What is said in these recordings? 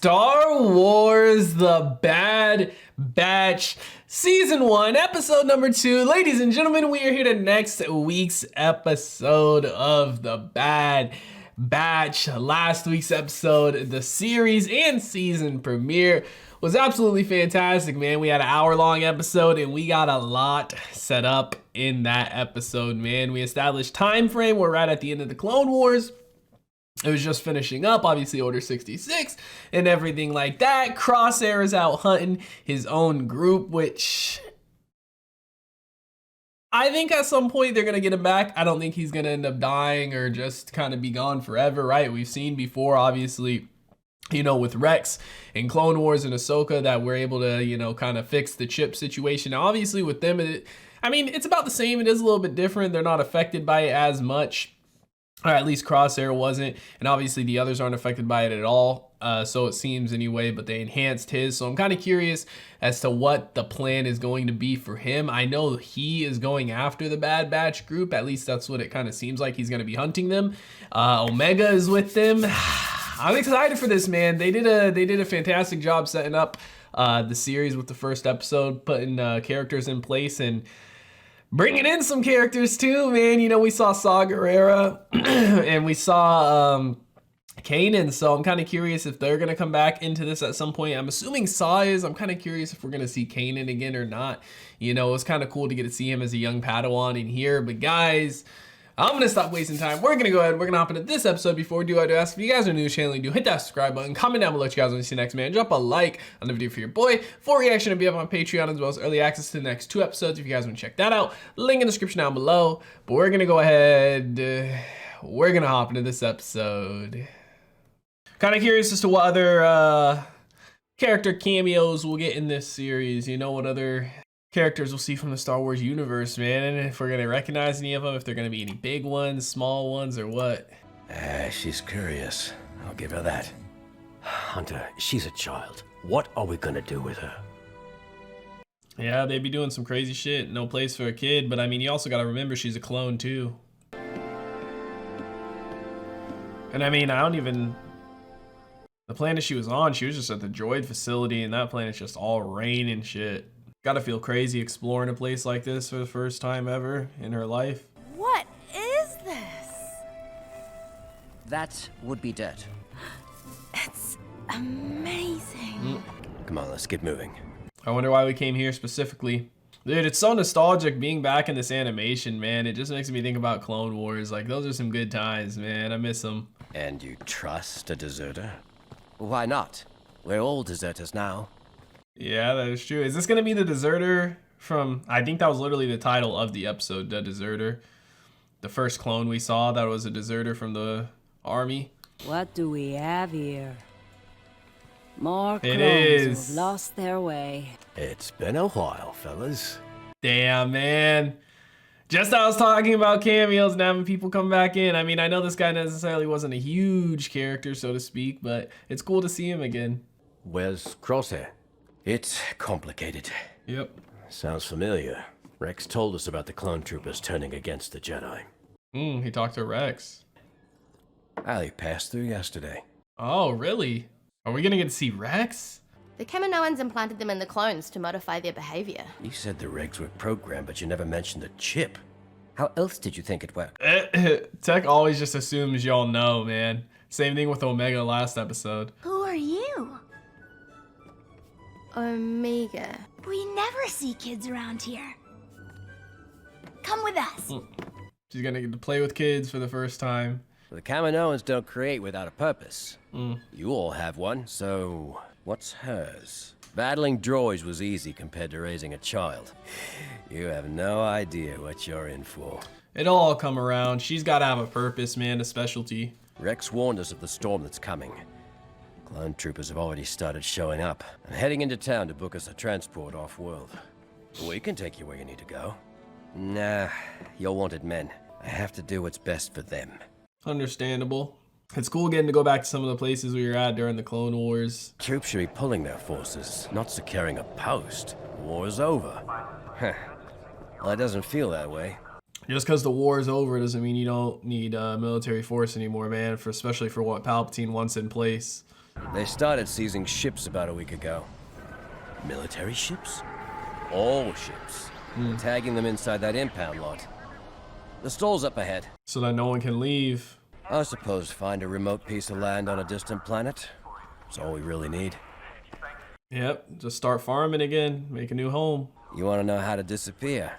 Star Wars The Bad Batch Season 1, Episode number 2. Ladies and gentlemen, we are here to next week's episode of The Bad Batch. Last week's episode, the series and season premiere, was absolutely fantastic, man. We had an hour-long episode, and we got a lot set up in that episode, man. We established time frame. We're right at the end of the Clone Wars. It was just finishing up, obviously Order 66 and everything like that. Crosshair is out hunting his own group, which I think at some point they're going to get him back. I don't think he's going to end up dying or just kind of be gone forever, right? We've seen before, obviously, you know, with Rex and Clone Wars and Ahsoka that we're able to, you know, kind of fix the chip situation. Now, obviously with them, I mean, it's about the same. It is a little bit different. They're not affected by it as much. Or at least Crosshair wasn't, and obviously the others aren't affected by it at all, so it seems anyway, but they enhanced his, so I'm kind of curious as to what the plan is going to be for him. I know he is going after the Bad Batch group, at least that's what it kind of seems like. He's going to be hunting them. Omega is with them. I'm excited for this, man. They did a fantastic job setting up the series with the first episode, putting characters in place, and bringing in some characters too, man. You know, we saw Saw Gerrera and we saw Kanan, so I'm kind of curious if they're going to come back into this at some point. I'm assuming Saw is. I'm kind of curious if we're going to see Kanan again or not. You know, it's kind of cool to get to see him as a young Padawan in here. But guys, I'm going to stop wasting time. We're going to go ahead. We're going to hop into this episode. Before we do, I do ask if you guys are new to the channel, do hit that subscribe button. Comment down below what you guys want to see next, man. Drop a like on the video for your boy. Full reaction will be up on Patreon, as well as early access to the next 2 episodes if you guys want to check that out. Link in the description down below. But we're going to go ahead. We're going to hop into this episode. Kind of curious as to what other character cameos we'll get in this series. You know, what other characters we'll see from the Star Wars universe, man, and if we're gonna recognize any of them, if they're gonna be any big ones, small ones, or what. She's curious. I'll give her that. Hunter, she's a child. What are we gonna do with her? Yeah, they'd be doing some crazy shit. No place for a kid, but I mean, you also gotta remember she's a clone too. And I mean, the planet she was on, she was just at the droid facility, and that planet's just all rain and shit. Gotta feel crazy exploring a place like this for the first time ever in her life. What is this? That would be dirt. It's amazing. Come on, let's get moving. I wonder why we came here specifically. Dude, it's so nostalgic being back in this animation, man. It just makes me think about Clone Wars. Like, those are some good times, man. I miss them. And you trust a deserter? Why not? We're all deserters now. Yeah, that is true. Is this going to be the deserter from, I think that was literally the title of the episode, the deserter. The first clone we saw that was a deserter from the army. What do we have here? More clones is. who've lost their way. It's been a while, fellas. Damn, man. Just I was talking about cameos and having people come back in. I mean, I know this guy necessarily wasn't a huge character, so to speak, but it's cool to see him again. Where's Crosshair? It's complicated. Yep. Sounds familiar. Rex told us about the clone troopers turning against the Jedi. He talked to Rex. Ali passed through yesterday. Oh, really? Are we gonna get to see Rex? The Kaminoans implanted them in the clones to modify their behavior. You said the regs were programmed, but you never mentioned the chip. How else did you think it worked? Tech always just assumes y'all know, man. Same thing with Omega last episode. Who are you? Omega. We never see kids around here. Come with us. She's gonna get to play with kids for the first time. The Kaminoans don't create without a purpose. You all have one, so what's hers? Battling droids was easy compared to raising a child. You have no idea what you're in for. It'll all come around. She's gotta have a purpose, man, a specialty. Rex warned us of the storm that's coming. Clone troopers have already started showing up. I'm heading into town to book us a transport off-world. We can take you where you need to go. Nah, you're wanted men. I have to do what's best for them. Understandable. It's cool getting to go back to some of the places we were at during the Clone Wars. Troops should be pulling their forces, not securing a post. War's over. Huh. Well, it doesn't feel that way. Just because the war is over doesn't mean you don't need military force anymore, man, especially for what Palpatine wants in place. They started seizing ships about a week ago. Military ships? All ships. Tagging them inside that impound lot. The stall's up ahead. So that no one can leave. I suppose find a remote piece of land on a distant planet. That's all we really need. Yep, just start farming again, make a new home. You want to know how to disappear?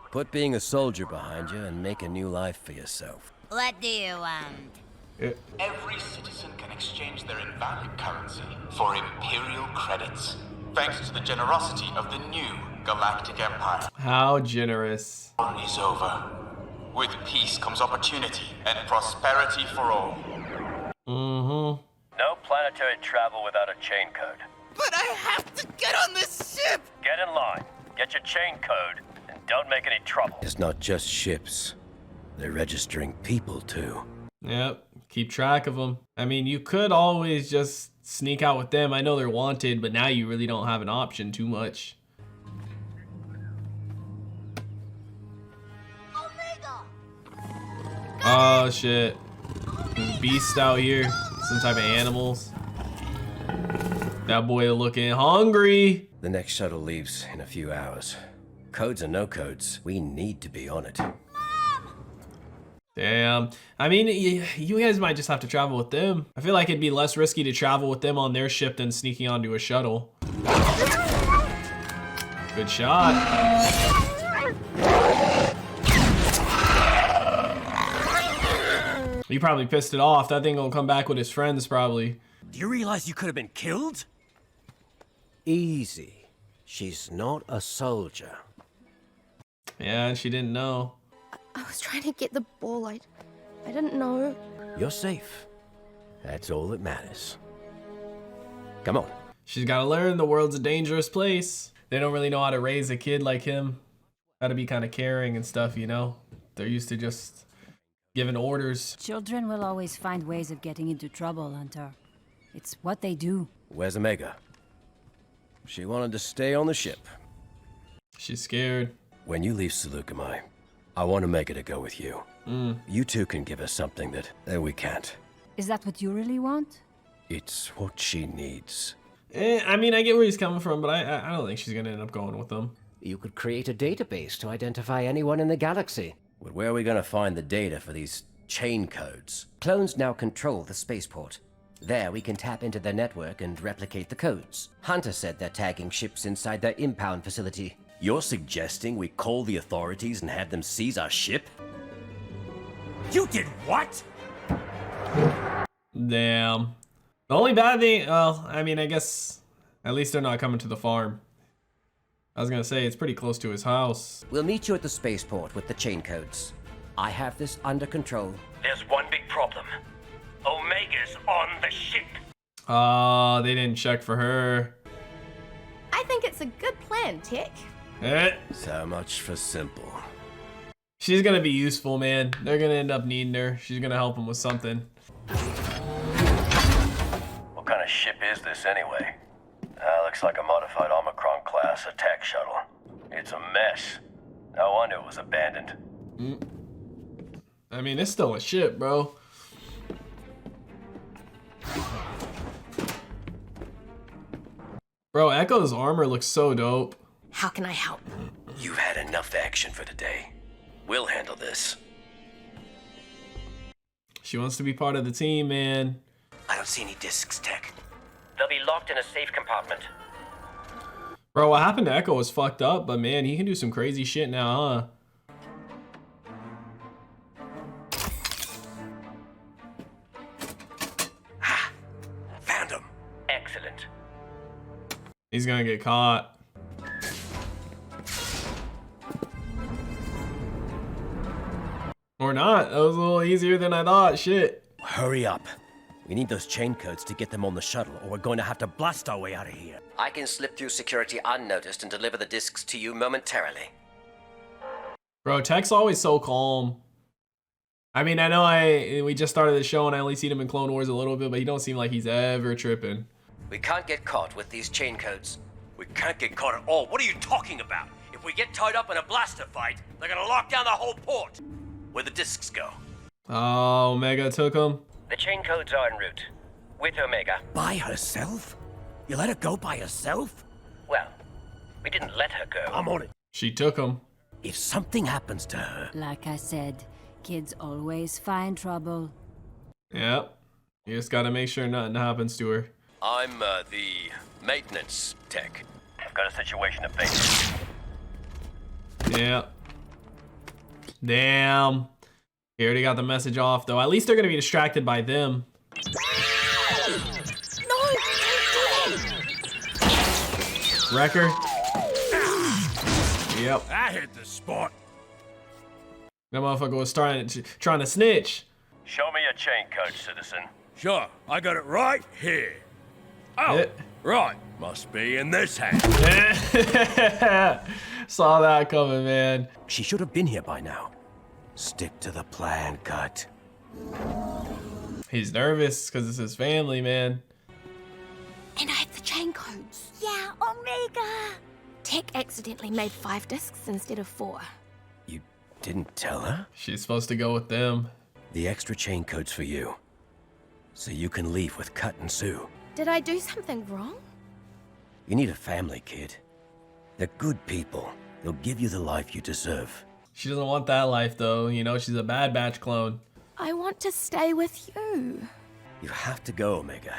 Put being a soldier behind you and make a new life for yourself. What do you want? Every citizen can exchange their invalid currency for Imperial credits, thanks to the generosity of the new Galactic Empire. How generous. War is over. With peace comes opportunity and prosperity for all. Mm-hmm. No planetary travel without a chain code. But I have to get on this ship! Get in line, get your chain code, and don't make any trouble. It's not just ships. They're registering people, too. Yep, keep track of them. I mean, you could always just sneak out with them. I know they're wanted, but now you really don't have an option too much. Oh, shit. There's beasts out here. Some type of animals. That boy looking hungry. The next shuttle leaves in a few hours. Codes or no codes, we need to be on it. Damn. I mean, you guys might just have to travel with them. I feel like it'd be less risky to travel with them on their ship than sneaking onto a shuttle. Good shot. You probably pissed it off. That thing gonna come back with his friends probably. Do you realize you could have been killed? Easy. She's not a soldier. Yeah, she didn't know. I was trying to get the ball. I didn't know. You're safe. That's all that matters. Come on. She's gotta learn the world's a dangerous place. They don't really know how to raise a kid like him. Gotta be kind of caring and stuff, you know? They're used to just giving orders. Children will always find ways of getting into trouble, Hunter. It's what they do. Where's Omega? She wanted to stay on the ship. She's scared. When you leave Seleucami, I want Omega to go with you. You two can give us something that we can't. Is that what you really want? It's what she needs. I mean, I get where he's coming from, but I don't think she's gonna end up going with them. You could create a database to identify anyone in the galaxy. But where are we gonna find the data for these chain codes? Clones now control the spaceport. There we can tap into their network and replicate the codes. Hunter said they're tagging ships inside their impound facility. You're suggesting we call the authorities and have them seize our ship? You did what? Damn. The only bad thing, well, I mean, I guess at least they're not coming to the farm. I was gonna say, it's pretty close to his house. We'll meet you at the spaceport with the chain codes. I have this under control. There's one big problem. Omega's on the ship. Oh, they didn't check for her. I think it's a good plan, Tech. So much for simple. She's gonna be useful, man. They're gonna end up needing her. She's gonna help them with something. What kind of ship is this anyway? Looks like a modified Omicron-class attack shuttle. It's a mess. No wonder it was abandoned. I mean, it's still a ship, bro. Bro, Echo's armor looks so dope. How can I help? You've had enough action for today. We'll handle this. She wants to be part of the team, man. I don't see any discs, Tech. They'll be locked in a safe compartment. Bro, what happened to Echo was fucked up, but man, he can do some crazy shit now, huh? Found him. Excellent. He's gonna get caught. Or not. That was a little easier than I thought. Shit. Hurry up. We need those chain codes to get them on the shuttle, or we're going to have to blast our way out of here. I can slip through security unnoticed and deliver the discs to you momentarily. Bro, Tech's always so calm. I mean, I know we just started the show and I only seen him in Clone Wars a little bit, but he don't seem like he's ever tripping. We can't get caught with these chain codes. We can't get caught at all. What are you talking about? If we get tied up in a blaster fight, they're gonna lock down the whole port. Where'd the discs go? Oh, Omega took him. The chain codes are en route. with Omega. By herself? You let her go by herself? Well, we didn't let her go. I'm on it. She took him. If something happens to her, Like I said, kids always find trouble. Yep. You just gotta make sure nothing happens to her. I'm the maintenance tech. I've got a situation to face. Yeah. Damn. He already got the message off, though. At least they're gonna be distracted by them. Wrecker. Yep. I hit the spot. That motherfucker was trying to snitch. Show me your chain code, citizen. Sure, I got it right here. Oh, Yeah. right. Must be in this hand. Saw that coming, man. She should have been here by now. Stick to the plan, Cut. He's nervous because it's his family, man. And I have the chain codes. Yeah, Omega. Tech accidentally made 5 discs instead of 4. You didn't tell her? She's supposed to go with them. The extra chain code's for you. So you can leave with Cut and Sue. Did I do something wrong? You need a family, kid. They're good people. They'll give you the life you deserve. She doesn't want that life, though. You know, she's a Bad Batch clone. I want to stay with you. You have to go, Omega.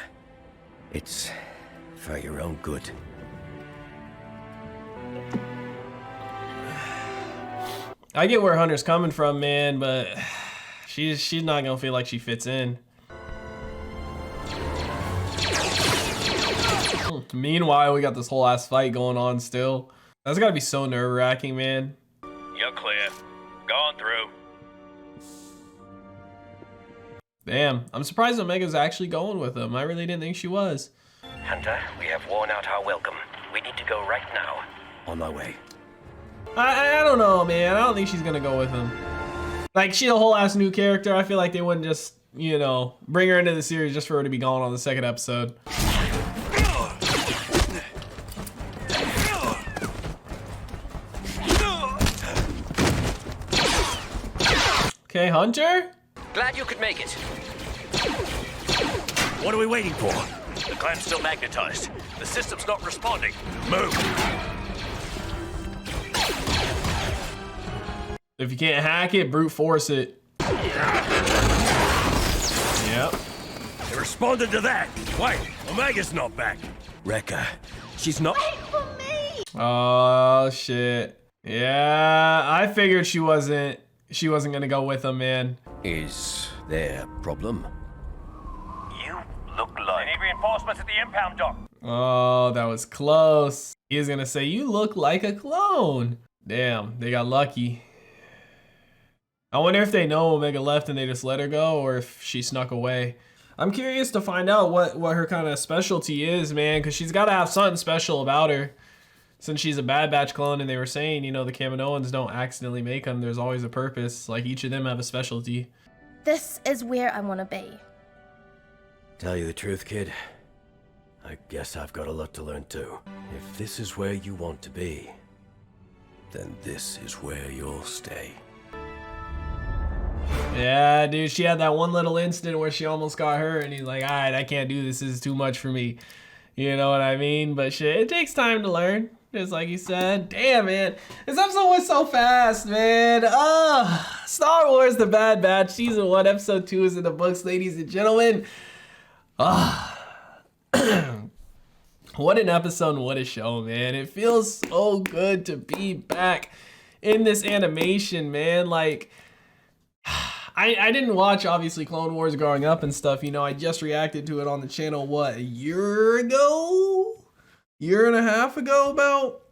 It's for your own good. I get where Hunter's coming from, man, but she's not gonna feel like she fits in. Meanwhile, we got this whole ass fight going on still. That's gotta be so nerve-wracking, man. You're clear. Go on through. Damn, I'm surprised Omega's actually going with him. I really didn't think she was. Hunter, we have worn out our welcome. We need to go right now. On my way. I don't know, man. I don't think she's gonna go with him. Like, she's a whole ass new character. I feel like they wouldn't just, you know, bring her into the series just for her to be gone on the second episode. Okay, Hunter? Glad you could make it. What are we waiting for? The clam's still magnetized. The system's not responding. Move. If you can't hack it, brute force it. Yep. They responded to that. Wait, Omega's not back. Wrecker. She's not. Oh shit. Yeah, I figured she wasn't gonna go with him, man. Is there a problem? You look like... They need reinforcements at the impound dock. Oh, that was close. He was gonna say, you look like a clone. Damn, they got lucky. I wonder if they know Omega left and they just let her go, or if she snuck away. I'm curious to find out what her kind of specialty is, man, because she's got to have something special about her. Since she's a Bad Batch clone, and they were saying, you know, the Kaminoans don't accidentally make them. There's always a purpose. Like, each of them have a specialty. This is where I want to be. Tell you the truth, kid. I guess I've got a lot to learn too. If this is where you want to be, then this is where you'll stay. Yeah, dude, she had that one little incident where she almost got hurt, and he's like, all right, I can't do this. This is too much for me. You know what I mean? But shit, it takes time to learn. Just like you said. Damn, man. This episode was so fast, man. Star Wars The Bad Batch, Season 1, Episode 2 is in the books, ladies and gentlemen. What an episode and what a show, man. It feels so good to be back in this animation, man. Like, I didn't watch, obviously, Clone Wars growing up and stuff. You know, I just reacted to it on the channel, what, a year ago? Year and a half ago, about?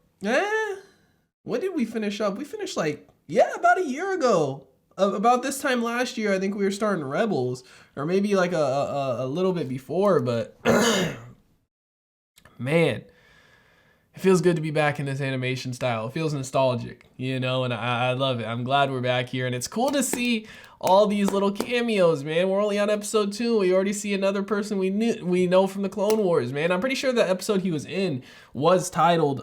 When did we finish up? We finished, like, yeah, about a year ago. About this time last year, I think we were starting Rebels. Or maybe, like, a little bit before, but... Man, it feels good to be back in this animation style. It feels nostalgic, you know, and I love it. I'm glad we're back here, and it's cool to see all these little cameos, man. We're only on episode 2. We already see another person we know from the Clone Wars, man. I'm pretty sure the episode he was in was titled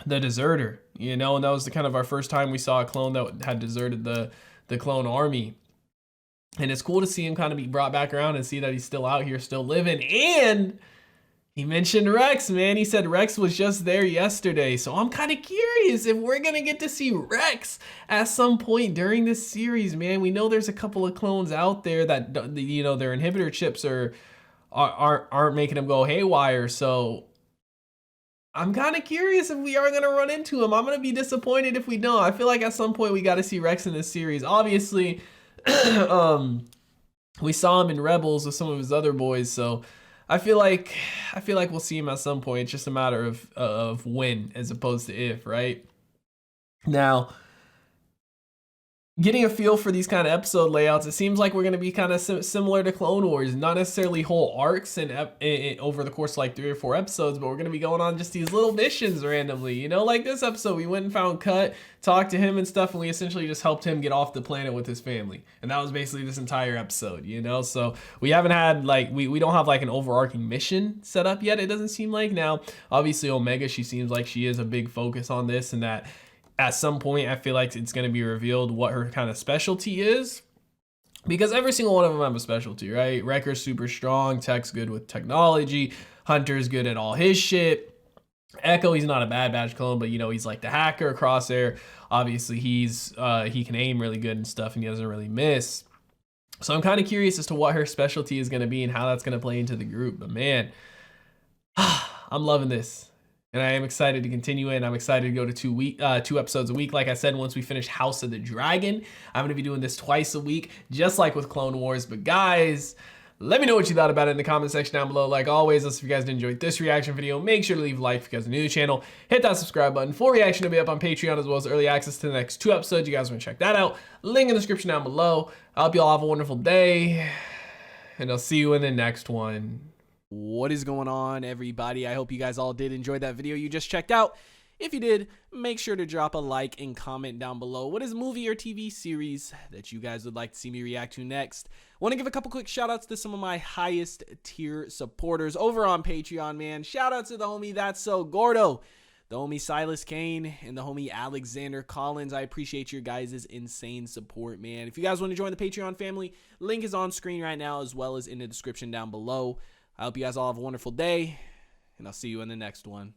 The Deserter, you know, and that was the kind of our first time we saw a clone that had deserted the clone army. And it's cool to see him kind of be brought back around and see that he's still out here, still living. And he mentioned Rex, man. He said Rex was just there yesterday. So I'm kind of curious if we're going to get to see Rex at some point during this series, man. We know there's a couple of clones out there that, you know, their inhibitor chips aren't making them go haywire. So I'm kind of curious if we are going to run into him. I'm going to be disappointed if we don't. I feel like at some point we got to see Rex in this series. Obviously, we saw him in Rebels with some of his other boys, so I feel like we'll see him at some point. It's just a matter of when as opposed to if, right? Now, getting a feel for these kind of episode layouts, it seems like we're going to be kind of similar to Clone Wars, not necessarily whole arcs and over the course of like 3 or 4 episodes, but we're going to be going on just these little missions randomly, you know, like this episode, we went and found Cut, talked to him and stuff, and we essentially just helped him get off the planet with his family. And that was basically this entire episode, you know? So we haven't had like, we don't have like an overarching mission set up yet, it doesn't seem like. Now, obviously Omega, she seems like she is a big focus on this, and that at some point, I feel like it's going to be revealed what her kind of specialty is, because every single one of them have a specialty, right? Wrecker's super strong, Tech's good with technology, Hunter's good at all his shit. Echo, he's not a Bad Batch clone, but you know, he's like the hacker. Crosshair, obviously he can aim really good and stuff, and he doesn't really miss. So I'm kind of curious as to what her specialty is going to be and how that's going to play into the group. But man, I'm loving this. And I am excited to continue it. I'm excited to go to 2 episodes a week. Like I said, once we finish House of the Dragon, I'm going to be doing this twice a week, just like with Clone Wars. But guys, let me know what you thought about it in the comment section down below. Like always, if you guys did enjoy this reaction video, make sure to leave a like if you guys are new to the channel. Hit that subscribe button. Full reaction will be up on Patreon, as well as early access to the next 2 episodes. You guys want to check that out. Link in the description down below. I hope you all have a wonderful day, and I'll see you in the next one. What is going on, everybody? I hope you guys all did enjoy that video you just checked out. If you did, make sure to drop a like and comment down below. What is movie or TV series that you guys would like to see me react to next? Want to give a couple quick shout outs to some of my highest tier supporters over on Patreon, man. Shout out to the homie That's So Gordo, the homie Silas Kane, and the homie Alexander Collins. I appreciate your guys' insane support, man. If you guys want to join the Patreon family, link is on screen right now, as well as in the description down below. I hope you guys all have a wonderful day, and I'll see you in the next one.